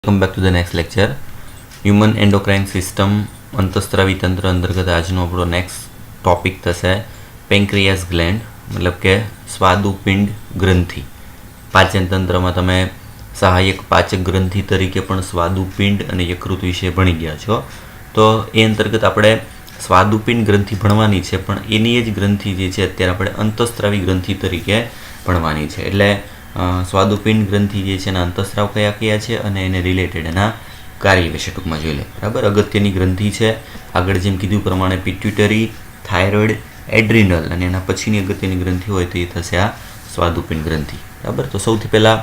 Welcome back to the next lecture. Human endocrine system અંતસ્ત્રાવી તંત્ર અંતર્ગત આજનો આપણો નેક્સ્ટ ટોપિક થશે પેન્ક્રિયાસ ગ્લેન્ડ, મતલબ કે સ્વાદુપિંડ ગ્રંથિ. પાચન તંત્રમાં તમે સહાયક પાચક ગ્રંથિ તરીકે પણ સ્વાદુપિંડ અને યકૃત વિશે ભણી ગયા છો. તો એ અંતર્ગત આપણે સ્વાદુપિંડ ગ્રંથિ ભણવાની છે, પણ એની જ ગ્રંથિ જે છે અત્યારે આપણે અંતસ્ત્રાવી ગ્રંથિ તરીકે ભણવાની છે. એટલે સ્વાદુપિંડ ગ્રંથિ જે છે એના અંતસ્ત્રાવ કયા કયા છે અને એને રિલેટેડ એના કાર્ય વિશે ટૂંકમાં જોઈ લે. બરાબર, અગત્યની ગ્રંથિ છે. આગળ જેમ કીધું પ્રમાણે પિટ્યુટરી, થાઇરોઇડ, એડ્રિનલ અને એના પછીની અગત્યની ગ્રંથિ હોય તો એ થશે આ સ્વાદુપિંડ ગ્રંથિ. બરાબર, તો સૌથી પહેલાં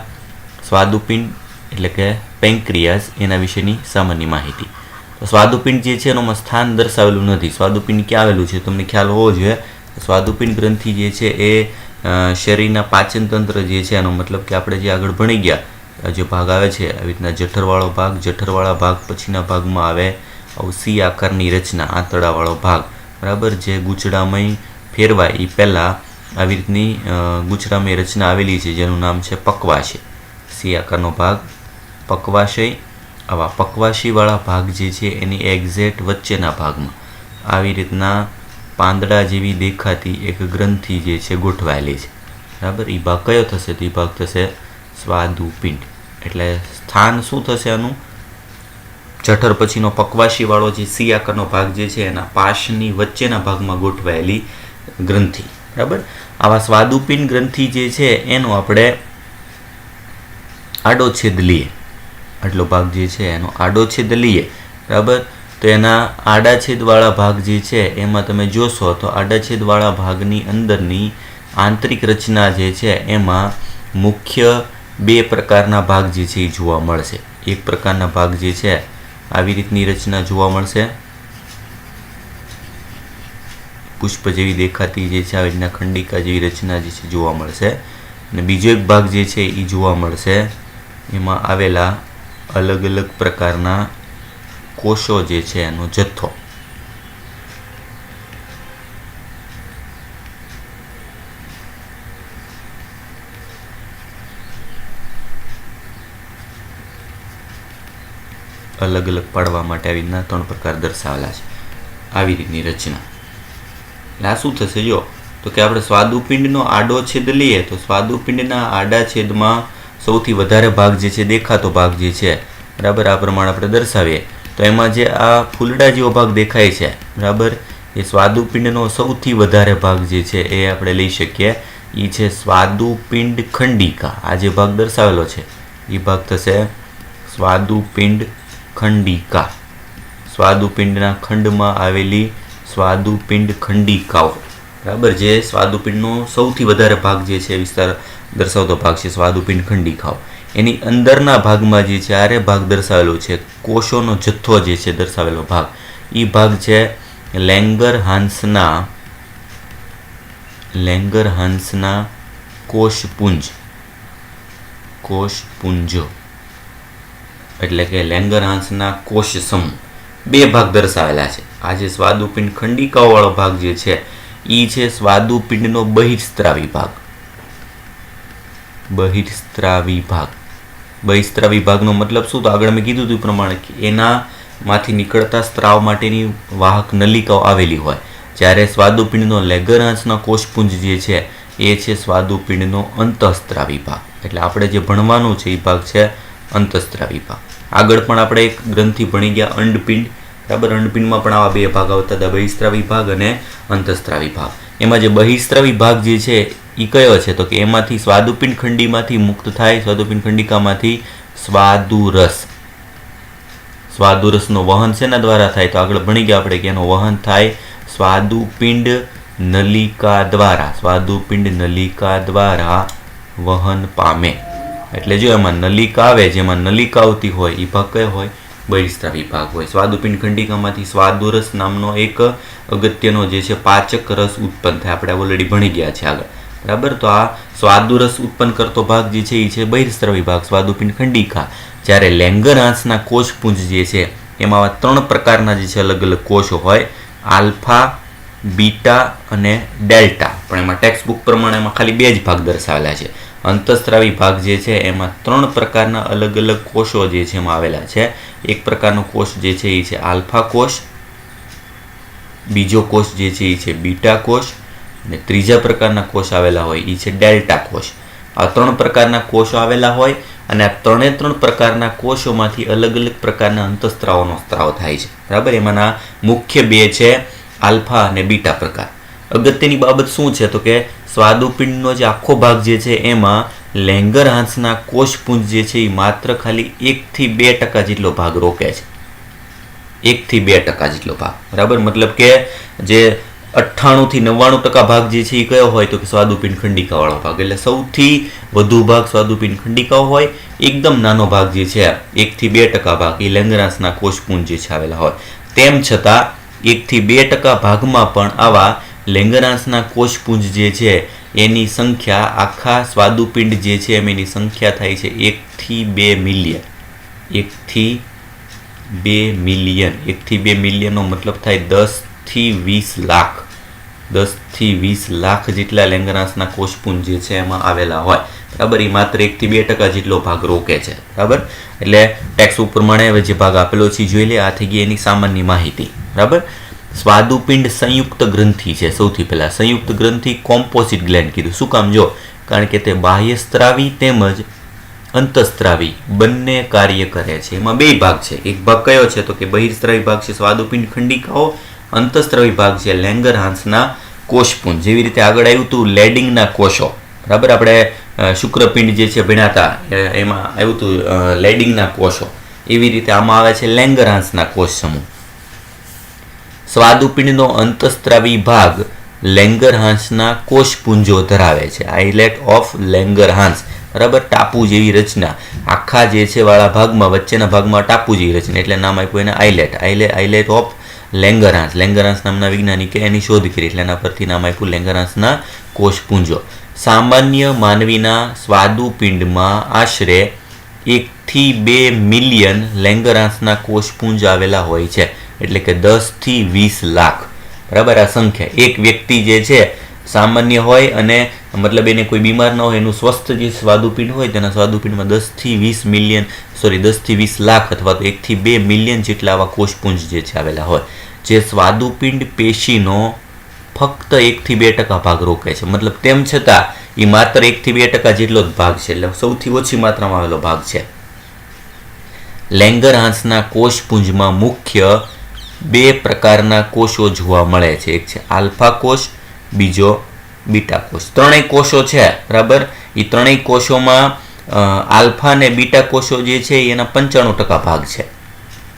સ્વાદુપિંડ એટલે કે પેન્ક્રિયાસ એના વિશેની સામાન્ય માહિતી. તો સ્વાદુપિંડ જે છે એનું સ્થાન દર્શાવેલું નથી. સ્વાદુપિંડ ક્યાં આવેલું છે તમને ખ્યાલ હોવો જોઈએ. સ્વાદુપિંડ ગ્રંથિ જે છે એ શરીરના પાચન તંત્ર જે છે એનો મતલબ કે આપણે જે આગળ ભણી ગયા જે ભાગ આવે છે આવી રીતના જઠરવાળો ભાગ, જઠરવાળા ભાગ પછીના ભાગમાં આવે આવું સી આકારની રચના, આંતરડાવાળો ભાગ. બરાબર, જે ગૂંચળામય ફેરવાય એ પહેલાં આવી રીતની ગૂંચળામય રચના આવેલી છે જેનું નામ છે પક્વાશય. સી આકારનો ભાગ પક્વાશય. આવા પક્વાશયવાળા ભાગ જે છે એની એક્ઝેક્ટ વચ્ચેના ભાગમાં આવી રીતના પાંદડા જેવી દેખાતી એક ગ્રંથિ જે છે ગોઠવાયેલી છે. બરાબર, એ ભાગ કયો થશે તો એ ભાગ થશે સ્વાદુપિંડ. એટલે સ્થાન શું થશે આનું? જઠર પછીનો પક્વાશયવાળો જે સી આકારનો ભાગ જે છે એના પાશની વચ્ચેના ભાગમાં ગોઠવાયેલી ગ્રંથિ. બરાબર, આવા સ્વાદુપિંડ ગ્રંથિ જે છે એનો આપણે આડો છેદ લઈએ, આટલો ભાગ જે છે એનો આડો છેદ લઈએ. બરાબર, તો એના આડા છેદવાળા ભાગ જે છે એમાં તમે જોશો તો આડા છેદવાળા ભાગની અંદરની આંતરિક રચના જે છે એમાં મુખ્ય બે પ્રકારના ભાગ જે છે એ જોવા મળશે. એક પ્રકારના ભાગ જે છે આવી રીતની રચના જોવા મળશે, પુષ્પ જેવી દેખાતી જે છે આવી રીતના ખંડિકા જેવી રચના જે છે જોવા મળશે. અને બીજો એક ભાગ જે છે એ જોવા મળશે એમાં આવેલા અલગ અલગ પ્રકારના કોષો જે છે એનો જથ્થો. અલગ અલગ પાડવા માટે આવી રીતના ત્રણ પ્રકાર દર્શાવેલા છે, આવી રીતની રચના. એટલે આ શું થશે જો તો કે આપણે સ્વાદુપિંડનો આડો છેદ લઈએ તો સ્વાદુપિંડના આડા છેદમાં સૌથી વધારે ભાગ જે છે દેખાતો ભાગ જે છે, બરાબર, આ પ્રમાણે આપણે દર્શાવીએ તો એમાં જે આ ફૂલડા જેવો ભાગ દેખાય છે, બરાબર, એ સ્વાદુપિંડનો સૌથી વધારે ભાગ જે છે એ આપણે લઈ શકીએ. એ છે સ્વાદુપિંડ ખંડિકા. આ જે ભાગ દર્શાવેલો છે એ ભાગ થશે સ્વાદુપિંડ ખંડિકા. સ્વાદુપિંડના ખંડમાં આવેલી સ્વાદુપિંડ ખંડિકાઓ. બરાબર, જે સ્વાદુપિંડનો સૌથી વધારે ભાગ જે છે વિસ્તાર દર્શાવતો ભાગ છે સ્વાદુપિંડ ખંડિકાઓ. એની અંદરના ભાગમાં જે છે આરે ભાગ દર્શાવેલો છે, કોષોનો જથ્થો જે છે દર્શાવેલો ભાગ, એ ભાગ છે લેંગરહાન્સના કોષપુંજો એટલે કે લેંગરહાન્સના કોષ સમૂહ. બે ભાગ દર્શાવેલા છે. આ જે સ્વાદુપિંડ ખંડિકાઓ વાળો ભાગ જે છે એ છે સ્વાદુપિંડનો બહિસ્ત્રાવી ભાગ. બહિસ્ત્રાવી ભાગનો મતલબ શું? તો આગળ મેં કીધું હતું પ્રમાણે કે એનામાંથી નીકળતા સ્ત્રાવ માટેની વાહક નલિકાઓ આવેલી હોય. જ્યારે સ્વાદુપિંડનો લેંગરહાન્સના કોષપુંજ જે છે એ છે સ્વાદુપિંડનો અંતઃસ્ત્રાવી ભાગ. એટલે આપણે જે ભણવાનું છે એ ભાગ છે અંતઃસ્ત્રાવી ભાગ. આગળ પણ આપણે એક ગ્રંથિ ભણી ગયા અંડપિંડ. બરાબર, અંડપિંડમાં પણ આવા બે ભાગ આવતા હતા, બહિસ્ત્રાવી ભાગ અને અંતઃસ્ત્રાવી ભાગ. એમાં જે બહિસ્ત્રાવી ભાગ જે છે એ કયો છે તો કે એમાંથી સ્વાદુપિંડ ખંડીમાંથી મુક્ત થાય, સ્વાદુપિંડ ખંડિકામાંથી સ્વાદુરસનો વહન શેના દ્વારા થાય? તો આગળ ભણી ગયા આપણે કે એનું વહન થાય સ્વાદુપિંડ નલિકા દ્વારા. સ્વાદુપિંડ નલિકા દ્વારા વહન પામે. એટલે જો એમાં નલિકા આવે, જેમાં નલિકા આવતી હોય એ ભાગ કયો હોય? બહિસ્ત્રાવી ભાગ હોય. સ્વાદુપિંડ ખંડિકામાંથી સ્વાદુરસ નામનો એક અગત્યનો જે છે પાચક રસ ઉત્પન્ન થાય. આપણે ઓલરેડી ભણી ગયા છે આગળ. બરાબર, તો આ સ્વાદુરસ ઉત્પન્ન કરતો ભાગ જે છે એ છે બહિસ્ત્રાવી ભાગ, સ્વાદુપિંડ ખંડિકા. જ્યારે લેંગરહાન્સના કોષપુંજ જે છે એમાં ત્રણ પ્રકારના જે છે અલગ અલગ કોષો હોય, આલ્ફા, બીટા અને ડેલ્ટા. પણ એમાં ટેક્સ્ટ બુક પ્રમાણે એમાં ખાલી બે જ ભાગ દર્શાવેલા છે. અંતઃસ્ત્રાવી ભાગ જે છે એમાં 3 પ્રકારના અલગ અલગ કોષો જે છે એમાં આવેલા છે. એક પ્રકારનો કોષ જે છે એ છે આલ્ફા કોષ, બીજો કોષ જે છે એ છે બીટા કોષ, અને ત્રીજા પ્રકારના કોષ આવેલા હોય એ છે ડેલ્ટા કોષ. આ 3 પ્રકારના કોષો આવેલા હોય અને આ 3 પ્રકારના કોષોમાંથી અલગ અલગ પ્રકારના અંતઃસ્ત્રાવનો સ્ત્રાવ થાય છે. બરાબર, એમાંના મુખ્ય 2 છે આલ્ફા અને બીટા પ્રકાર. અગત્યની બાબત શું છે તો કે સ્વાદુપિંડનો જે આખો ભાગ જે છે એમાં લેંગરહાન્સના કોષપુંજ જે છે એ માત્ર ખાલી 1 થી 2% જેટલો ભાગ રોકે છે. 1 થી 2% જેટલો ભાગ. બરાબર, મતલબ કે જે 98 થી 99% ભાગ જે છે એ કયો હોય તો કે સ્વાદુપિંડ ખંડિકાવાળો ભાગ. એટલે સૌથી વધુ ભાગ સ્વાદુપિંડ ખંડિકાઓ હોય, એકદમ નાનો ભાગ જે છે 1 થી 2% ભાગ એ લેંગરહાન્સના કોષપુંજ જે છે આવેલા હોય. તેમ છતાં 1 થી 2% ભાગમાં પણ આવા લેંગરહાન્સના કોષપુંજ જે છે એની સંખ્યા આખા સ્વાદુપિંડ જે છે એની સંખ્યા થાય છે 1 થી 2 મિલિયન. 1 થી 2 મિલિયન. 1 થી 2 મિલિયનનો મતલબ થાય 10 થી 20 લાખ. 10 થી 20 લાખ જેટલા લેંગરહાન્સના કોષપુંજ જે છે એમાં આવેલા હોય. બરાબર, એ માત્ર 1 થી 2% જેટલો ભાગ રોકે છે. બરાબર, એટલે ટેક્સ્ટ પ્રમાણે હવે જે ભાગ આપેલો છે જોઈ લે. આ થઈ ગઈ એની સામાન્ય માહિતી. બરાબર, સ્વાદુપિંડ સંયુક્ત ગ્રંથિ છે. સૌથી પહેલા સંયુક્ત ગ્રંથિ કોમ્પોઝિટ ગ્લેન્ડ કીધું. શું કામ? જો કારણ કે તે બાહ્યસ્ત્રાવી તેમજ અંતઃસ્ત્રાવી બંને કાર્ય કરે છે. એમાં 2 ભાગ છે. એક ભાગ કયો છે તો કે બહિર્સ્ત્રાવી ભાગ છે સ્વાદુપિંડ ખંડિકાઓ, અંતઃસ્ત્રાવી ભાગ છે લેંગરહાન્સના કોષપુંજ. જેવી રીતે આગળ આવ્યું હતું લેડિંગના કોષો. બરાબર, આપણે શુક્રપિંડ જે છે ભણ્યા હતા એમાં આવ્યું હતું લેડિંગના કોષો. એવી રીતે આમાં આવે છે લેંગરહાન્સના કોષ સમૂહ. સ્વાદુપિંડનો અંતઃસ્ત્રાવી ભાગ લેંગરહાન્સના કોષપુંજો ધરાવે છે. આઇલેટ ઓફ લેંગરહાન્સ. બરાબર, ટાપુ જેવી રચના. આખા જે છે વાળા ભાગમાં વચ્ચેના ભાગમાં ટાપુ જેવી રચના એટલે નામ આપ્યું એને આઇલેટ. આઇલેટ ઓફ લેંગરહાન્સ. લેંગરહાન્સ નામના વૈજ્ઞાનિકે એની શોધ કરી એટલે એના પરથી નામ આપ્યું લેંગરહાન્સના કોષપુંજો. સામાન્ય માનવીના સ્વાદુપિંડમાં આશરે 1 થી 2 મિલિયન લેંગરહાન્સના કોષપુંજ આવેલા હોય છે. એટલે કે 10 થી 20 લાખ. બરાબર, આ સંખ્યા એક વ્યક્તિ જે છે સામાન્ય હોય અને મતલબ એને કોઈ બીમાર ન હોય એનું સ્વસ્થ જે સ્વાદુપિંડ હોય તેના સ્વાદુપિંડમાં 10 થી 20 લાખ અથવા તો 1 થી 2 મિલિયન જેટલા આવા કોષપુંજ જે છે આવેલા હોય. જે સ્વાદુપિંડ પેશીનો ફક્ત 1 થી 2% ભાગ રોકે છે. મતલબ તેમ છતાં એ માત્ર 1 થી 2% જેટલો જ ભાગ છે. એટલે સૌથી ઓછી માત્રામાં આવેલો ભાગ છે. લેંગરહાન્સના કોષપુંજમાં મુખ્ય 2 પ્રકારના કોષો જોવા મળે છે. એક છે આલ્ફા કોષ, બીજો બીટા કોષ. 3 કોષો છે. બરાબર, એ 3 કોષોમાં આલ્ફા અને બીટા કોષો જે છે એના 95% ભાગ છે.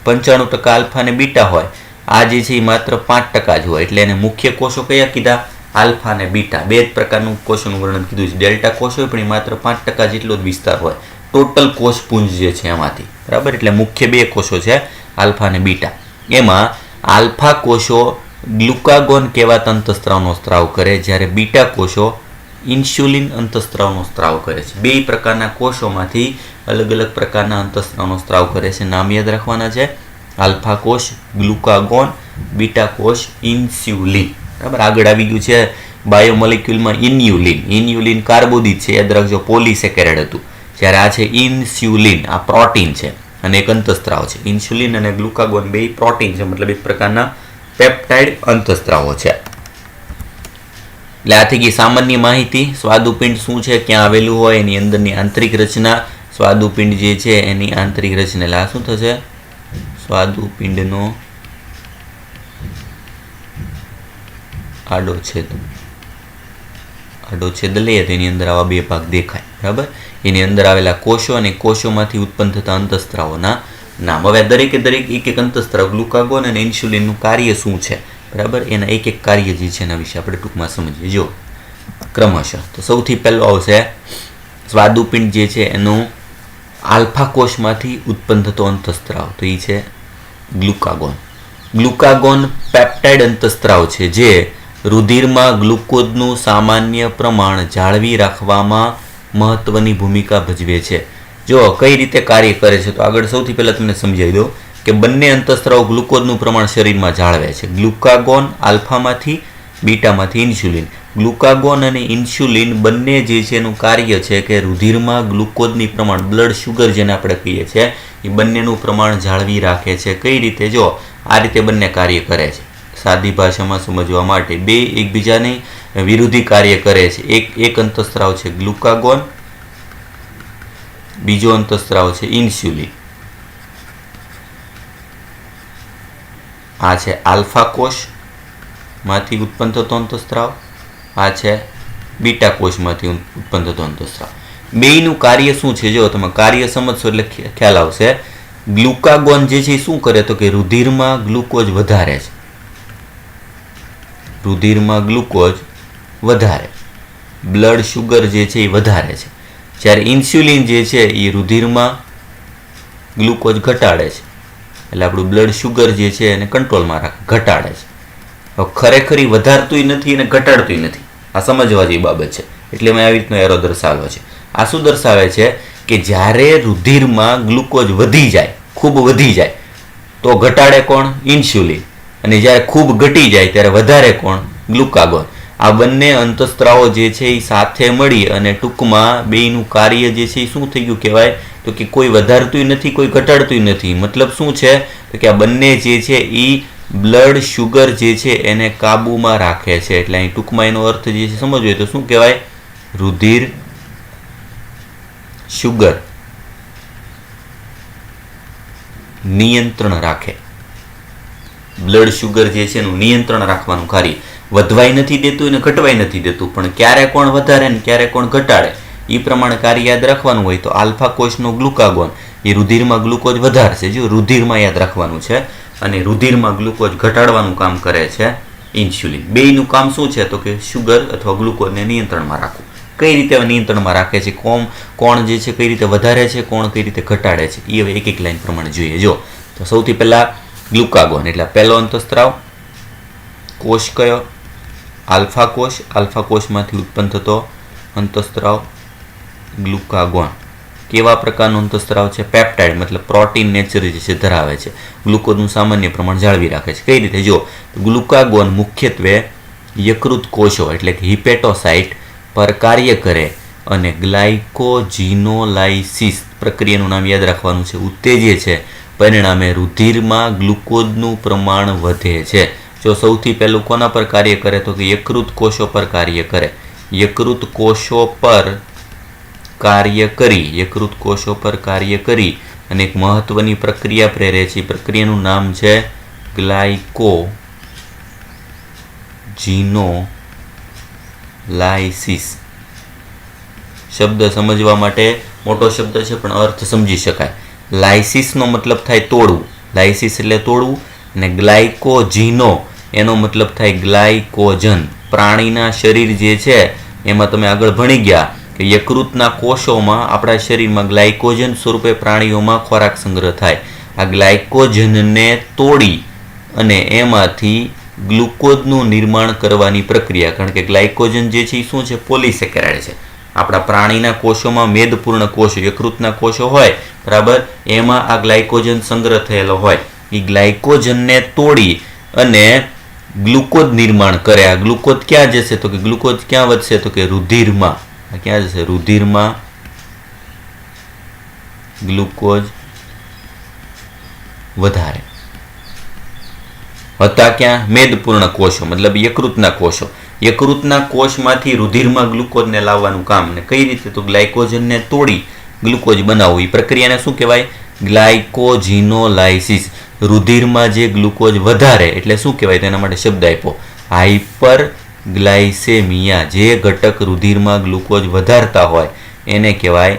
95% આલ્ફા અને બીટા હોય. આ જે છે એ માત્ર 5% જ હોય. એટલે એને મુખ્ય કોષો કયા કીધા? આલ્ફા અને બીટા. 2 પ્રકારનું કોષોનું વર્ણન કીધું છે. ડેલ્ટા કોષ હોય પણ એ માત્ર 5% જેટલો જ વિસ્તાર હોય ટોટલ કોષપુંજ જે છે એમાંથી. બરાબર, એટલે મુખ્ય 2 કોષો છે આલ્ફા અને બીટા. એમાં આલ્ફા કોષો ગ્લુકાગોન કહેવાતા અંતઃસ્ત્રાવનો સ્ત્રાવ કરે, જ્યારે બીટા કોષો ઇન્સ્યુલિન અંતઃસ્ત્રાવનો સ્ત્રાવ કરે છે. 2 પ્રકારના કોષોમાંથી અલગ અલગ પ્રકારના અંતઃસ્ત્રાવનો સ્ત્રાવ કરે છે. નામ યાદ રાખવાના છે. આલ્ફા કોષ ગ્લુકાગોન, બીટા કોષ ઇન્સ્યુલિન. બરાબર, આગળ આવી ગયું છે બાયોમોલિક્યુલમાં ઇન્યુલિન. ઇન્યુલિન કાર્બોદિત છે, યાદ રાખજો, પોલીસેકેરાઇડ હતું. જ્યારે આ છે ઇન્સ્યુલિન, આ પ્રોટીન છે અને એક અંતઃસ્ત્રાવ છે. ઇન્સ્યુલિન અને ગ્લુકાગોન 2 પ્રોટીન છે, મતલબ એક પ્રકારના પેપ્ટાઇડ અંતઃસ્ત્રાવો છે. એટલે આ થઈ ગઈ સામાન્ય માહિતી. સ્વાદુપિંડ શું છે, ક્યાં આવેલું હોય, એની અંદરની આંતરિક રચના. સ્વાદુપિંડ જે છે એની આંતરિક રચના. એટલે આ શું થશે? સ્વાદુપિંડનો આડો છેદ લઈએ તો એની અંદર આવા 2 ભાગ દેખાય. બરાબર, એની અંદર આવેલા કોષો અને કોષોમાંથી ઉત્પન્ન થતા અંતઃસ્ત્રાવોના નામ. હવે દરેક એક અંતઃસ્ત્રાવ ગ્લુકાગોન અને ઇન્સ્યુલિનનું કાર્ય શું છે, બરાબર, એના એક કાર્ય જે છે એના વિશે આપણે ટૂંકમાં સમજીએ. જો ક્રમશઃ તો સૌથી પહેલો આવશે સ્વાદુપિંડ જે છે એનું આલ્ફા કોષમાંથી ઉત્પન્ન થતો અંતઃસ્ત્રાવ, તો એ છે ગ્લુકાગોન. ગ્લુકાગોન પેપ્ટાઇડ અંતઃસ્ત્રાવ છે જે રુધિરમાં ગ્લુકોઝનું સામાન્ય પ્રમાણ જાળવી રાખવામાં મહત્વની ભૂમિકા ભજવે છે. જો કઈ રીતે કાર્ય કરે છે તો આગળ સૌથી પહેલા તમને સમજાવી દો કે બંને અંતઃસ્ત્રાવ ગ્લુકોઝનું પ્રમાણ શરીરમાં જાળવે છે. Glucagon આલ્ફામાંથી, બીટામાંથી insulin. ગ્લુકાગોન અને ઇન્સ્યુલિન બંને જે છે એનું કાર્ય છે કે રુધિરમાં ગ્લુકોઝની પ્રમાણ બ્લડ શુગર જેને આપણે કહીએ છીએ એ બંનેનું પ્રમાણ જાળવી રાખે છે. કઈ રીતે? જો આ રીતે બંને કાર્ય કરે છે. સાદી ભાષામાં સમજવા માટે બે એકબીજાની વિરોધી કાર્ય કરે છે. એક અંતઃસ્ત્રાવ છે ગ્લુકાગોન, બીજો અંતઃસ્ત્રાવ છે ઇન્સ્યુલિન. આ છે આલ્ફા કોષમાંથી ઉત્પન્ન થતો અંતઃસ્ત્રાવ, આ છે બીટા કોષમાંથી ઉત્પન્ન થતો અંતઃસ્ત્રાવ. બેયનું કાર્ય શું છે? જો તમે કાર્ય સમજશો એટલે ખ્યાલ આવશે. ગ્લુકાગોન જે છે એ શું કરે તો કે રુધિરમાં ગ્લુકોઝ વધારે છે, રુધિરમાં ગ્લુકોઝ વધારે, બ્લડ શુગર જે છે એ વધારે છે. જ્યારે ઇન્સ્યુલિન જે છે એ રુધિરમાં ગ્લુકોઝ ઘટાડે છે, એટલે આપણું બ્લડ શુગર જે છે એને કંટ્રોલમાં ઘટાડે છે. હવે ખરેખર વધારતુંય નથી અને ઘટાડતુંય નથી. આ સમજવા જેવી બાબત છે, એટલે મેં આવી રીતનો એરો દર્શાવ્યો છે. આ શું દર્શાવે છે કે જ્યારે રુધિરમાં ગ્લુકોઝ વધી જાય, ખૂબ વધી જાય તો ઘટાડે કોણ? ઇન્સ્યુલિન. અને જ્યારે ખૂબ ઘટી જાય ત્યારે વધારે કોણ? ગ્લુકાગોન. આ બંને અંતઃસ્ત્રાવો જે છે એ સાથે મળી અને ટૂંકમાં બેયનું કાર્ય જે છે એ શું થઈ ગયું કહેવાય તો કે કોઈ વધારતુંય નથી, કોઈ ઘટાડતુંય નથી. મતલબ શું છે તો કે આ બંને જે છે એ બ્લડ શુગર જે છે એને કાબૂમાં રાખે છે. એટલે અહીં ટૂંકમાં એનો અર્થ જે છે સમજવો હોય તો શું કહેવાય? રુધિર શુગર નિયંત્રણ રાખે. બ્લડ શુગર જે છે એનું નિયંત્રણ રાખવાનું કાર્ય. વધવાય નથી દેતું અને ઘટવાય નથી દેતું, પણ ક્યારે કોણ વધારે ને ક્યારે કોણ ઘટાડે એ પ્રમાણે કાર્ય યાદ રાખવાનું હોય તો આલ્ફા કોષનો ગ્લુકાગોન એ રુધિરમાં ગ્લુકોઝ વધારશે. જો રુધિરમાં યાદ રાખવાનું છે. અને રુધિરમાં ગ્લુકોઝ ઘટાડવાનું કામ કરે છે ઇન્સ્યુલિન. બેયનું કામ શું છે તો કે શુગર અથવા ગ્લુકોઝને નિયંત્રણમાં રાખવું. કઈ રીતે નિયંત્રણમાં રાખે છે, કોણ જે છે કઈ રીતે વધારે છે, કોણ કઈ રીતે ઘટાડે છે, એ હવે એક એક લાઈન પ્રમાણે જોઈએ. જો તો સૌથી પહેલા ગ્લુકાગોન એટલે પહેલો અંતઃસ્ત્રાવ કોષ કયો? આલ્ફા કોષ. આલ્ફા કોષમાંથી ઉત્પન્ન થતો અંતઃસ્ત્રાવ ગ્લુકાગોન. કેવા પ્રકારનો અંતઃસ્ત્રાવ છે? પેપ્ટાઇડ મતલબ પ્રોટીન નેચર જે છે ધરાવે છે, ગ્લુકોઝનું સામાન્ય પ્રમાણ જાળવી રાખે છે. કઈ રીતે? જો ગ્લુકાગોન મુખ્યત્વે યકૃત કોષો એટલે કે હિપેટોસાઇટ પર કાર્ય કરે અને ગ્લાયકોજીનોલાઇસિસ પ્રક્રિયાનું નામ યાદ રાખવાનું છે, ઉત્તેજે છે. પરિણામે રુધિરમાં ગ્લુકોઝનું પ્રમાણ વધે છે. જો સૌથી પહેલું કોના પર કાર્ય કરે તો કે યકૃત કોષો પર કાર્ય કરે. યકૃત કોષો પર કાર્ય કરી અને એક મહત્વની પ્રક્રિયા પ્રેરે છે. પ્રક્રિયાનું નામ છે ગ્લાયકોજીનોલાઇસિસ. શબ્દ સમજવા માટે મોટો શબ્દ છે પણ અર્થ સમજી શકાય. લાઇસિસનો મતલબ થાય તોડવું, લાઇસિસ એટલે તોડવું, અને ગ્લાયકોજીનો એનો મતલબ થાય ગ્લાયકોજન. પ્રાણીના શરીર જે છે એમાં તમે આગળ ભણી ગયા કે યકૃતના કોષોમાં આપણા શરીરમાં ગ્લાયકોજન સ્વરૂપે પ્રાણીઓમાં ખોરાક સંગ્રહ થાય. આ ગ્લાયકોજનને તોડી અને એમાંથી ગ્લુકોઝનું નિર્માણ કરવાની પ્રક્રિયા. કારણ કે ગ્લાયકોજન જે છે એ શું છે? પોલિસેકેરાઇડ છે. આપણા પ્રાણીના કોષોમાં મેદપૂર્ણ કોષો, યકૃતના કોષો હોય બરાબર, એમાં આ ગ્લાયકોજન સંગ્રહ થયેલો હોય. એ ગ્લાયકોજનને તોડી અને ગ્લુકોઝ નિર્માણ કરે. આ ગ્લુકોઝ ક્યાં જશે તો કે ગ્લુકોઝ ક્યાં વધશે તો કે રુધિરમાં. ક્યાં જશે? રુધિરમાં ગ્લુકોઝ વધારે હતા. ક્યાં? મેદપૂર્ણ કોષો મતલબ યકૃતના કોષો. યકૃતના કોષમાંથી રુધિરમાં ગ્લુકોઝને લાવવાનું કામ. ને કઈ રીતે તો ગ્લાયકોજનને તોડી ગ્લુકોઝ બનાવવું. એ પ્રક્રિયાને શું કહેવાય? ગ્લાયકોજીનોલાઇસિસ. રુધિરમાં જે ગ્લુકોઝ વધારે એટલે શું કહેવાય? તેના માટે શબ્દ આપ્યો હાઇપર ગ્લાયસેમિયા. જે ઘટક રુધિરમાં ગ્લુકોઝ વધારતા હોય એને કહેવાય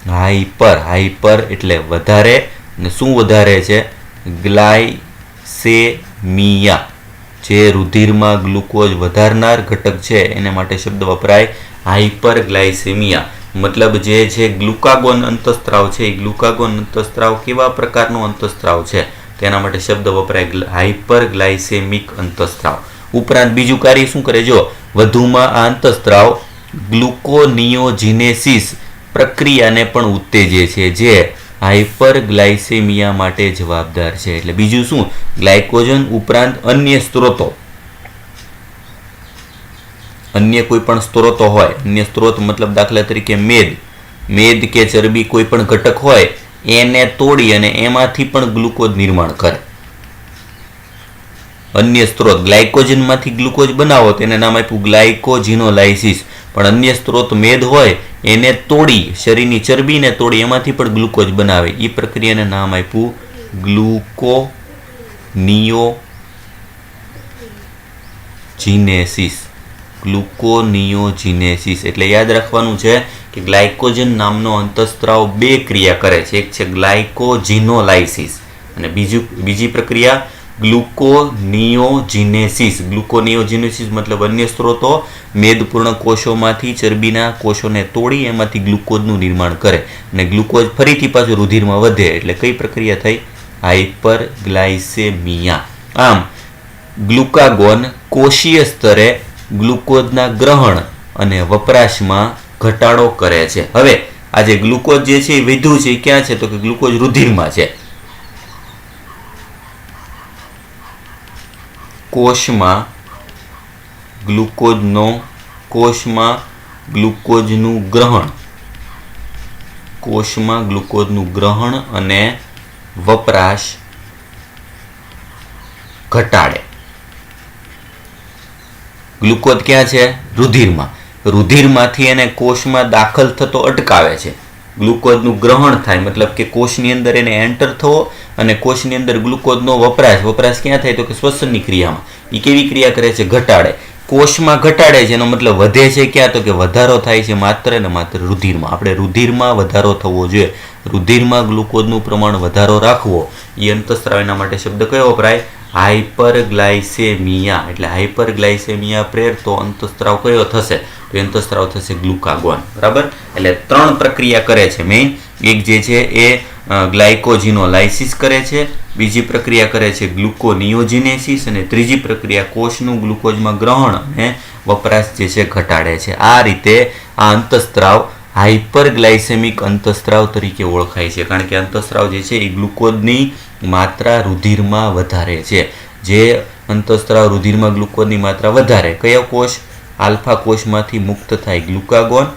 હાઇપર. હાઇપર એટલે વધારે, અને શું વધારે છે? ગ્લાયસેમિયા. જે રુધિરમાં ગ્લુકોઝ વધારનાર ઘટક છે એને માટે શબ્દ વપરાય હાઇપર ગ્લાયસેમિયા. મતલબ જે છે ગ્લુકાગોન અંતઃસ્ત્રાવ છે એ ગ્લુકાગોન અંતઃસ્ત્રાવ કેવા પ્રકારનો અંતઃસ્ત્રાવ છે તેના માટે શબ્દ વપરાય હાઇપર ગ્લાયસેમિક અંતઃસ્ત્રાવ. ઉપરાંત બીજું કાર્ય શું કરે? જો વધુમાં આ અંતઃસ્ત્રાવ ગ્લુકોનિયોજિનેસિસ પ્રક્રિયાને પણ ઉત્તેજે છે, જે હાઇપર ગ્લાયસેમિયા માટે જવાબદાર છે. એટલે બીજું શું? ગ્લાયકોજન ઉપરાંત અન્ય સ્ત્રોતો અન્ય કોઈ પણ સ્ત્રોતો હોય, અન્ય સ્ત્રોત મતલબ દાખલા તરીકે મેદ કે ચરબી કોઈ પણ ઘટક હોય એને તોડી અને એમાંથી પણ ગ્લુકોઝ નિર્માણ કરે. અન્ય સ્ત્રોત ગ્લાયકોજનમાંથી ગ્લુકોઝ બનાવો તેને નામ આપ્યું ગ્લાયકોજિનોલાઇસિસ. પણ અન્ય સ્ત્રોત મેદ હોય એને તોડી, શરીરની ચરબીને તોડી એમાંથી પણ ગ્લુકોઝ બનાવે એ પ્રક્રિયાને નામ આપ્યું ગ્લુકોનિયોજિનેસિસ. ગ્લુકોનિયોજિનેસિસ એટલે યાદ રાખવાનું છે કે ગ્લાયકોજન નામનો અંતઃસ્ત્રાવ બે ક્રિયા કરે છે. એક છે ગ્લાયકોજિનોલાઇસિસ અને બીજી પ્રક્રિયા ગ્લુકોનિયોજિનેસિસ. ગ્લુકોનિયોજિનેસિસ મતલબ અન્ય સ્ત્રોતો મેદપૂર્ણ કોષોમાંથી ચરબીના કોષોને તોડી એમાંથી ગ્લુકોઝનું નિર્માણ કરે અને ગ્લુકોઝ ફરીથી પાછું રુધિરમાં વધે એટલે કઈ પ્રક્રિયા થઈ? હાઇપરગ્લાયસેમિયા. આમ ગ્લુકાગોન કોષીય સ્તરે ગ્લુકોઝના ગ્રહણ અને વપરાશમાં ઘટાડો કરે છે. હવે આ જે ગ્લુકોઝ જે છે એ વધ્યું છે એ ક્યાં છે? તો કે ગ્લુકોઝ રુધિરમાં છે. કોષમાં ગ્લુકોઝનું ગ્રહણ અને વપરાશ ઘટાડે. ગ્લુકોઝ ક્યાં છે? રુધિરમાં. રુધિરમાંથી એને કોષમાં દાખલ થતો અટકાવે છે. ગ્લુકોઝનું ગ્રહણ થાય મતલબ કે કોષની અંદર એને એન્ટર થવો અને કોષની અંદર ગ્લુકોઝનો વપરાશ ક્યાં થાય? તો કે શ્વસનની ક્રિયામાં. એ કેવી ક્રિયા કરે છે? ઘટાડે. કોષમાં ઘટાડે છે એનો મતલબ વધે છે ક્યાં? તો કે વધારો થાય છે માત્ર ને માત્ર રુધિરમાં. આપણે રુધિરમાં વધારો થવો જોઈએ. રુધિરમાં ગ્લુકોઝનું પ્રમાણ વધારો રાખવો એ અંતઃસ્ત્રાવ. એના માટે શબ્દ કયો વપરાય? હાઇપરગ્લાયસેમિયા. એટલે હાઇપરગ્લાયસેમિયા પ્રેરતો અંતઃસ્ત્રાવ કયો થશે? તો અંતઃસ્ત્રાવ થશે ગ્લુકાગોન. બરાબર. એટલે ત્રણ પ્રક્રિયા કરે છે મેઇન. એક જે છે એ ગ્લાયકોજિનોલાઇસિસ કરે છે, બીજી પ્રક્રિયા કરે છે ગ્લુકોનિયોજિનેસિસ અને ત્રીજી પ્રક્રિયા કોષનું ગ્લુકોઝમાં ગ્રહણ અને વપરાશ જે છે ઘટાડે છે. આ રીતે આ અંતઃસ્ત્રાવ હાઇપરગ્લાયસેમિક અંતઃસ્ત્રાવ તરીકે ઓળખાય છે. કારણ કે અંતઃસ્ત્રાવ જે છે એ ગ્લુકોઝની માત્રા રુધિરમાં વધારે છે. જે અંતઃસ્ત્રાવ રુધિરમાં ગ્લુકોઝની માત્રા વધારે, કયો કોષ? આલ્ફા કોષમાંથી મુક્ત થાય ગ્લુકાગોન.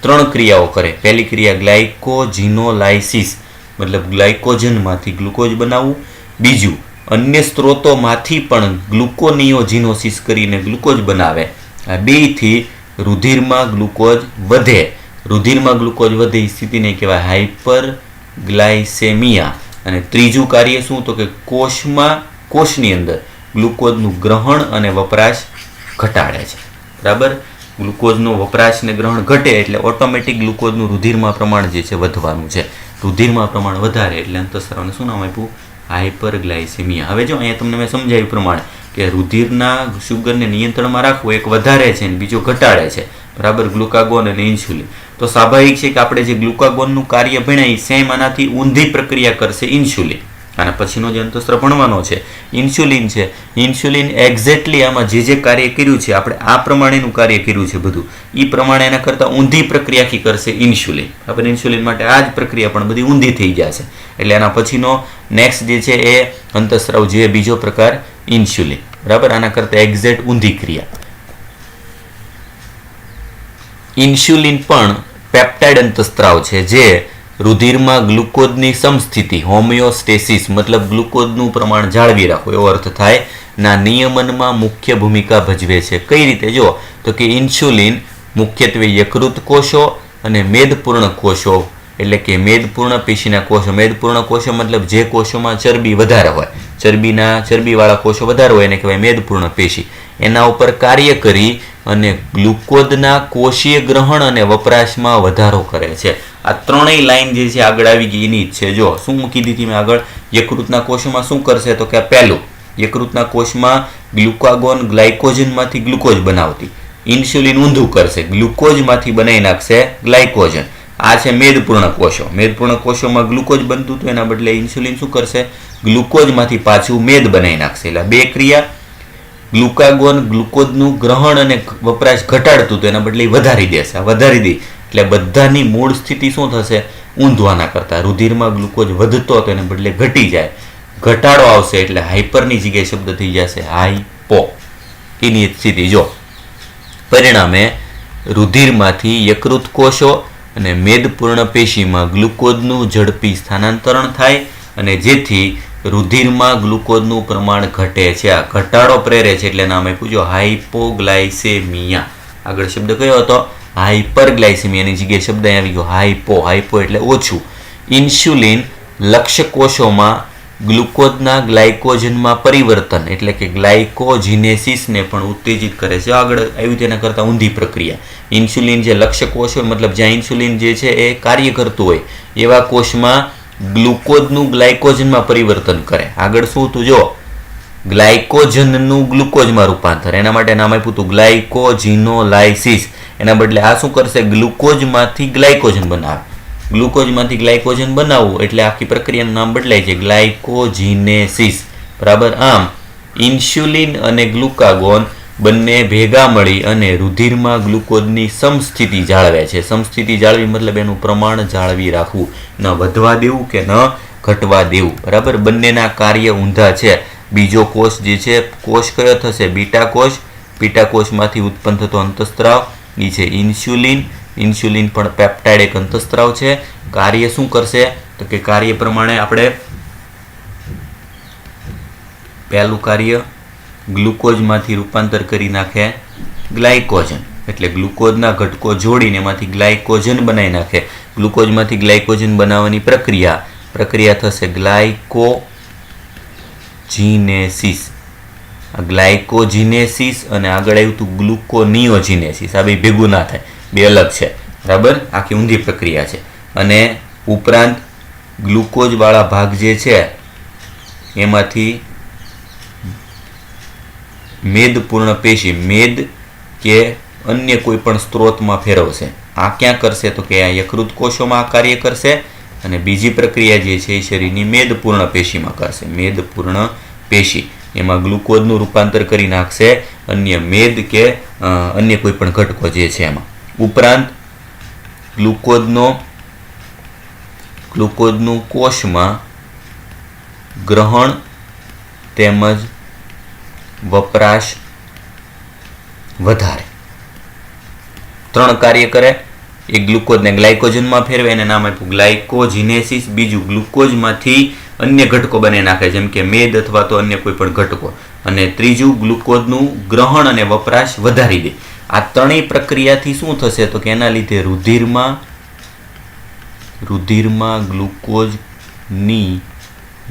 ત્રણ ક્રિયાઓ કરે. પહેલી ક્રિયા ગ્લાયકોજિનોલાઇસિસ મતલબ ગ્લાયકોજનમાંથી ગ્લુકોઝ બનાવવું. બીજું અન્ય સ્ત્રોતોમાંથી પણ ગ્લુકોનિયોજિનોસિસ કરીને ગ્લુકોઝ બનાવે. આ બેથી રુધિરમાં ગ્લુકોઝ વધે. રુધિરમાં ગ્લુકોઝ વધે એ સ્થિતિને કહેવાય હાઇપરગ્લાયસેમિયા. અને ત્રીજું કાર્ય શું? તો કે કોષની અંદર ગ્લુકોઝનું ગ્રહણ અને વપરાશ ઘટાડે છે. બરાબર. ગ્લુકોઝનો વપરાશ ને ગ્રહણ ઘટે એટલે ઓટોમેટિક ગ્લુકોઝનું રુધિરમાં પ્રમાણ જે છે વધવાનું છે. રુધિરમાં પ્રમાણ વધારે એટલે અંતઃસ્ત્રાવને શું નામ આપ્યું? હાઇપરગ્લાયસેમિયા. હવે જો અહીંયા તમને મેં સમજાવ્યું પ્રમાણે કે રુધિરના શુગરને નિયંત્રણમાં રાખવું એક વધારે છે અને બીજો ઘટાડે છે. બરાબર. ગ્લુકાગોન અને ઇન્સ્યુલિન. તો સ્વાભાવિક છે કે આપણે જે ગ્લુકાગોનનું કાર્ય ભણ્યા એ સેમ આનાથી ઊંધી પ્રક્રિયા કરશે ઇન્સ્યુલિન. અને પછીનો જે અંતઃસ્ત્રાવ ભણવાનો છે ઇન્સ્યુલિન છે. ઇન્સ્યુલિન એક્ઝેક્ટલી આમાં જે કાર્ય કર્યું છે આપણે આ પ્રમાણેનું કાર્ય કર્યું છે બધું એ પ્રમાણે એના કરતાં ઊંધી પ્રક્રિયા કરશે ઇન્સ્યુલિન. આપણે ઇન્સ્યુલિન માટે આ જ પ્રક્રિયા પણ બધી ઊંધી થઈ જશે. એટલે એના પછીનો નેક્સ્ટ જે છે એ અંતઃસ્ત્રાવ જે બીજો પ્રકાર ઇન્સ્યુલિન. બરાબર. આના કરતાં એક્ઝેક્ટ ઊંધી ક્રિયા. ઇન્સ્યુલિન પણ પેપ્ટાઇડ અંતઃસ્ત્રાવ છે જે રુધિરમાં ગ્લુકોઝની સમસ્થિતિ હોમિયોસ્ટેસિસ મતલબ ગ્લુકોઝનું પ્રમાણ જાળવી રાખવું એવો અર્થ થાય ના નિયમનમાં મુખ્ય ભૂમિકા ભજવે છે. કઈ રીતે? જો તો કે ઇન્સ્યુલિન મુખ્યત્વે યકૃત કોષો અને મેદપૂર્ણ કોષો એટલે કે મેદપૂર્ણ પેશીના કોષો. મેદપૂર્ણ કોષો મતલબ જે કોષોમાં ચરબી વધારે હોય, ચરબીવાળા કોષો વધારે હોય એને કહેવાય મેદપૂર્ણ પેશી. એના ઉપર કાર્ય કરી અને ગ્લુકોઝના કોષીય ગ્રહણ અને વપરાશમાં વધારો કરે છે. આ ત્રણેય લાઈન જે છે આગળ આવી ગઈ એની જ છે. જો શું મૂકી દીધી મેં આગળ? યકૃતના કોષોમાં શું કરશે? તો કે પહેલું યકૃતના કોષમાં ગ્લુકાગોન ગ્લાયકોજનમાંથી ગ્લુકોઝ બનાવતી. ઇન્સ્યુલિન ઊંધું કરશે, ગ્લુકોઝમાંથી બનાવી નાખશે ગ્લાયકોજન. આ છે મેદપૂર્ણ કોષો. મેદપૂર્ણ કોષોમાં ગ્લુકોઝ બનતું હતું એના બદલે ઇન્સ્યુલિન શું કરશે? ગ્લુકોઝમાંથી પાછું મેદ બનાવી નાખશે. એટલે બે ક્રિયા. ગ્લુકાગોન ગ્લુકોઝનું ગ્રહણ અને વપરાશ ઘટાડતું તો એના બદલે વધારી દેશે. વધારી દે એટલે બધાની મૂળ સ્થિતિ શું થશે? ઊંધવાના કરતા રુધિરમાં ગ્લુકોઝ વધતો તો એને બદલે ઘટી જાય. ઘટાડો આવશે એટલે હાઇપરની જગ્યાએ શબ્દ થઈ જશે હાઇપો. એની સ્થિતિ જો પરિણામે રુધિરમાંથી યકૃત કોષો અને મેદપૂર્ણ પેશીમાં ગ્લુકોઝનું ઝડપી સ્થાનાંતરણ થાય અને જેથી રુધિરમાં ગ્લુકોઝનું પ્રમાણ ઘટે છે. આ ઘટાડો પ્રેરે છે એટલે નામ આપ્યું છે હાઇપોગ્લાયસેમિયા. આગળ શબ્દ કયો હતો? હાઇપરગ્લાયસેમિયાની જગ્યાએ શબ્દ અહીં આવી ગયો હાઇપો. હાઇપો એટલે ઓછું. ઇન્સ્યુલિન લક્ષ્ય કોષોમાં ગ્લુકોઝના ગ્લાયકોજનમાં પરિવર્તન એટલે કે ગ્લાયકોજિનેસિસને પણ ઉત્તેજિત કરે છે. આગળ આવ્યું તેના કરતાં ઊંધી પ્રક્રિયા. ઇન્સ્યુલિન જે લક્ષ્ય કોષ હોય મતલબ જ્યાં ઇન્સ્યુલિન જે છે એ કાર્ય કરતું હોય એવા કોષમાં ગ્લુકોઝનું ગ્લાયકોજનમાં પરિવર્તન કરે. આગળ શું હતું જો ગ્લાયકોજનનું ગ્લુકોઝમાં રૂપાંતર, એના માટે નામ આપ્યું હતું ગ્લાયકોજિનોલાઇસિસ. એના બદલે આ શું કરશે? ગ્લુકોઝમાંથી ગ્લાયકોજન બનાવે. ગ્લુકોઝમાંથી ગ્લાયકોજન બનાવવું એટલે આખી પ્રક્રિયાનું નામ બદલાય છે ગ્લાયકોજિનેસિસ. બરાબર. આમ ઇન્સ્યુલિન અને ગ્લુકાગોન બંને ભેગા મળી અને રુધિરમાં ગ્લુકોઝની સમસ્થિતિ જાળવે છે. સમસ્થિતિ જાળવી મતલબ એનું પ્રમાણ જાળવી રાખવું, ન વધવા દેવું કે ન ઘટવા દેવું. બરાબર. બંનેના કાર્ય ઊંધા છે. બીજો કોષ જે છે કોષ કયો થશે? બીટા કોષ. બીટા કોષમાંથી ઉત્પન્ન થતો અંતઃસ્ત્રાવ એ છે ઇન્સ્યુલિન. ઇન્સ્યુલિન પણ પેપ્ટાઇડ એક અંતઃસ્ત્રાવ છે. કાર્ય શું કરશે? તો કે કાર્ય પ્રમાણે આપણે પહેલું કાર્ય ગ્લુકોઝમાંથી રૂપાંતર કરી નાખે ગ્લાયકોજન, એટલે ગ્લુકોઝના ઘટકો જોડીને એમાંથી ગ્લાયકોજન બનાવી નાખે. ગ્લુકોઝમાંથી ગ્લાયકોજન બનાવવાની પ્રક્રિયા થશે ગ્લાયકોજિનેસિસ. ગ્લાયકોજિનેસિસ અને આગળ આવ્યું હતું ગ્લુકોનિયોજિનેસિસ. આ બે ભેગું ના થાય, બે અલગ છે. બરાબર. આખી ઊંધી પ્રક્રિયા છે. અને ઉપરાંત ગ્લુકોઝવાળા ભાગ જે છે એમાંથી મેદપૂર્ણ પેશી મેદ કે અન્ય કોઈ પણ સ્ત્રોતમાં ફેરવશે. આ ક્યાં કરશે? તો કે આ યકૃત કોષોમાં કાર્ય કરશે અને બીજી પ્રક્રિયા જે છે એ શરીરની મેદપૂર્ણ પેશીમાં કરશે. મેદપૂર્ણ પેશી એમાં ગ્લુકોઝનું રૂપાંતર કરી નાખશે અન્ય મેદ કે અન્ય કોઈ પણ ઘટકો જે છે એમાં. ઉપરાંત ગ્લુકોઝનું કોષમાં ગ્રહણ તેમજ વપરાશ વધારે. ત્રણ કાર્ય કરે. એક ગ્લુકોઝને ગ્લાયકોજનમાં ફેરવે એને નામ આપ્યું ગ્લાયકોજિનેસિસ. બીજું ગ્લુકોઝમાંથી અન્ય ઘટકો બનાવી નાખે જેમ કે મેદ અથવા તો અન્ય કોઈ પણ ઘટકો. અને ત્રીજું ગ્લુકોઝનું ગ્રહણ અને વપરાશ વધારી દે. આ ત્રણેય પ્રક્રિયાથી શું થશે? તો કે એના લીધે રુધિરમાં ગ્લુકોઝની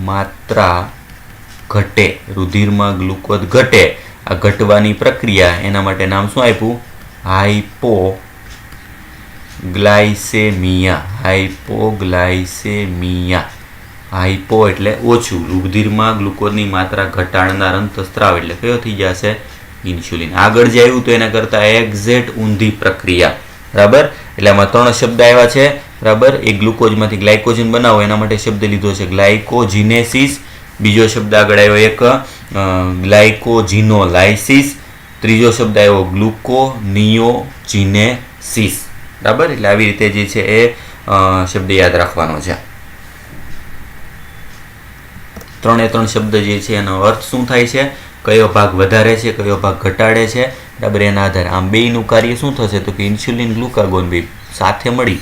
માત્રા ઘટે. રુધિરમાં ગ્લુકોઝ ઘટે. આ ઘટવાની પ્રક્રિયા એના માટે નામ શું આપ્યું? હાઇપોગ્લાયસેમિયા. હાઇપોગ્લાયસેમિયા. હાઇપો એટલે ઓછું. રુધિરમાં ગ્લુકોઝની માત્રા ઘટાડનાર અંતઃસ્ત્રાવ એટલે કયો થઈ જશે? ઇન્સ્યુલિન. આગળ જે આવ્યું તો એના કરતાં એક્ઝેક્ટ ઊંધી પ્રક્રિયા. બરાબર. એટલે આમાં ત્રણ શબ્દ આવ્યા છે. બરાબર. એક ગ્લુકોઝમાંથી ગ્લાયકોજન બનાવો એના માટે શબ્દ લીધો છે ગ્લાયકોજિનેસિસ. બીજો શબ્દ આગળ આવ્યો એક ગ્લાયકોજિનોલાઇસિસ. ત્રીજો શબ્દ આવ્યો ગ્લુકોનિયોજિનેસિસ. બરાબર. એટલે આવી રીતે જે છે એ શબ્દ યાદ રાખવાનો છે. ત્રણે ત્રણ શબ્દ જે છે એનો અર્થ શું થાય છે? કયો ભાગ વધારે છે, કયો ભાગ ઘટાડે છે. બરાબર. એના આધારે આમ બેયનું કાર્ય શું થશે? તો કે ઇન્સ્યુલિન ગ્લુકાગોન બે સાથે મળી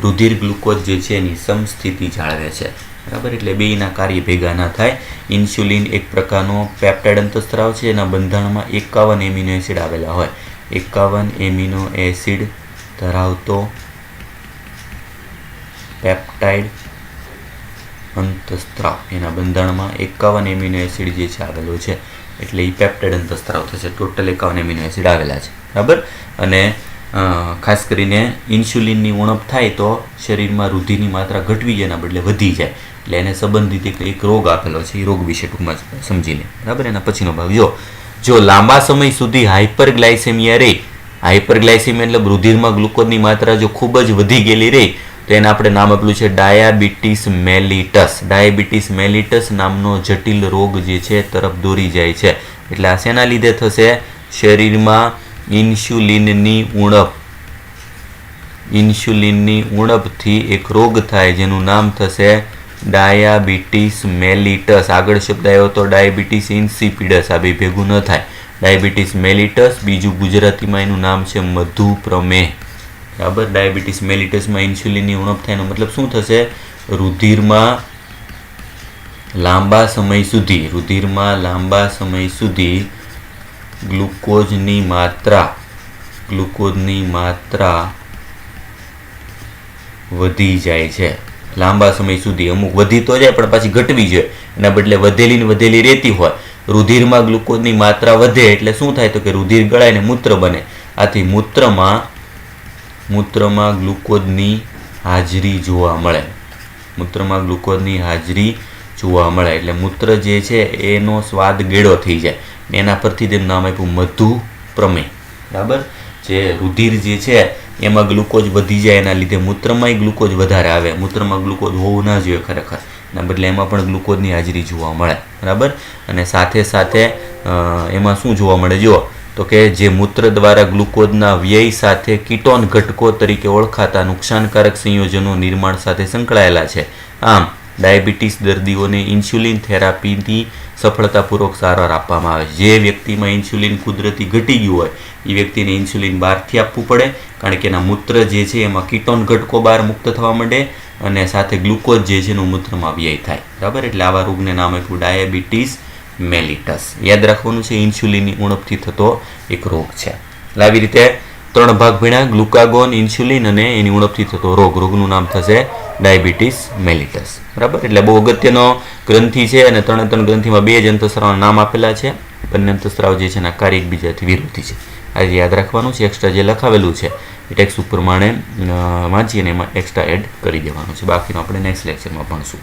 રુધિર ગ્લુકોઝ જે છે એની સમસ્થિતિ જાળવે છે. બરાબર. એટલે બેયના કાર્ય ભેગા ના થાય. ઇન્સ્યુલિન એક પ્રકારનો પેપ્ટાઇડ અંતઃસ્ત્રાવ છે. એના બંધારણમાં 51 એમિનો એસિડ આવેલા હોય. 51 એમિનો એસિડ ધરાવતો પેપ્ટાઇડ અંતઃસ્ત્રાવ. એના બંધારણમાં 51 એમિનો એસિડ જે છે આવેલો છે એટલે એ પેપ્ટાઇડ અંતઃસ્ત્રાવ થશે. ટોટલ 51 એમિનો એસિડ આવેલા છે. બરાબર. અને ખાસ કરીને ઇન્સ્યુલિનની ઉણપ થાય તો શરીરમાં રુધિરની માત્રા ઘટવી જાય એના બદલે વધી જાય. એટલે એને સંબંધિત એક રોગ આપેલો છે. એ રોગ વિશે ટૂંકમાં સમજી લે. બરાબર. એના પછીનો ભાગ જો લાંબા સમય સુધી હાઇપરગ્લાયસેમિયા રહે. હાઇપરગ્લાયસેમિયા એટલે રુધિરમાં ગ્લુકોઝની માત્રા જો ખૂબ જ વધી ગયેલી રહે તો એને આપણે નામ આપેલું છે ડાયાબિટીસ મેલિટસ. ડાયાબિટીસ મેલિટસ નામનો જટિલ રોગ જે છે તરફ દોરી જાય છે. એટલે આ શેના લીધે થશે? શરીરમાં ઇન્સ્યુલિનની ઉણપથી એક રોગ થાય જેનું નામ થશે ડાયાબિટીસ મેલિટસ. આગળ શબ્દ આવ્યો તો ડાયાબિટીસ ઇન્સિપિડસ. આ બે ભેગું ન થાય. Diabetes mellitus. બીજું ગુજરાતીમાં એનું નામ છે મધુપ્રમેહ. બરાબર. ડાયાબિટીસ મેલિટસમાં ઇન્સ્યુલિનની ઉણપ થાય એનો મતલબ શું થશે? રુધિરમાં લાંબા સમય સુધી ગ્લુકોઝની માત્રા વધી જાય છે. લાંબા સમય સુધી અમુક વધી તો જાય પણ પાછી ઘટવી જોઈએ. એના બદલે વધેલી રહેતી હોય. રુધિરમાં ગ્લુકોઝની માત્રા વધે એટલે શું થાય? તો કે રુધિર ગળાઈને મૂત્ર બને. આથી મૂત્રમાં ગ્લુકોઝની હાજરી જોવા મળે. એટલે મૂત્ર જે છે એનો સ્વાદ ગેળો થઈ જાય. એના પરથી તેનું નામ આપ્યું મધુપ્રમેહ. બરાબર. જે રુધિર જે છે એમાં ગ્લુકોઝ વધી જાય એના લીધે મૂત્રમાંય ગ્લુકોઝ વધારે આવે. મૂત્રમાં ગ્લુકોઝ હોવું ના જોઈએ ખરેખર. એના બદલે એમાં પણ ગ્લુકોઝની હાજરી જોવા મળે. બરાબર. અને સાથે સાથે એમાં શું જોવા મળે? જો તો કે જે મૂત્ર દ્વારા ગ્લુકોઝના વ્યય સાથે કીટોન ઘટકો તરીકે ઓળખાતા નુકસાનકારક સંયોજનો નિર્માણ સાથે સંકળાયેલા છે. આમ ડાયાબિટીસ દર્દીઓને ઇન્સ્યુલિન થેરાપીની સફળતાપૂર્વક સારવાર આપવામાં આવે છે. જે વ્યક્તિમાં ઇન્સ્યુલિન કુદરતી ઘટી ગયું હોય એ વ્યક્તિને ઇન્સ્યુલિન બહારથી આપવું પડે, કારણ કે એના મૂત્ર જે છે એમાં કીટોન ઘટકો બહાર મુક્ત થવા માંડે અને સાથે ગ્લુકોઝ જે છે એનું મૂત્રમાં વ્યય થાય. બરાબર. એટલે આવા રોગને નામ આપ્યું ડાયાબિટીસ મેલિટસ. યાદ રાખવાનું છે ઇન્સ્યુલિનની ઉણપથી થતો એક રોગ છે. એટલે આવી રીતે 3 ભાગ ભણ્યા: ગ્લુકાગોન, ઇન્સ્યુલિન અને એની ઉણપથી થતો રોગનું નામ થશે ડાયાબિટીસ મેલિટસ. બરાબર. એટલે બહુ અગત્યનો ગ્રંથિ છે અને 3 ગ્રંથિમાં 2 જ અંતઃસ્રાવના નામ આપેલા છે. બંને અંતઃસ્રાવ જે છે એના કાર્ય એકબીજાથી વિરોધી છે. આજે યાદ રાખવાનું છે. એક્સ્ટ્રા જે લખાવેલું છે એ ટેક્સ્ટ પ્રમાણે વાંચી અને એમાં એક્સ્ટ્રા એડ કરી દેવાનું છે. બાકીનું આપણે નેક્સ્ટ લેક્ચરમાં ભણશું.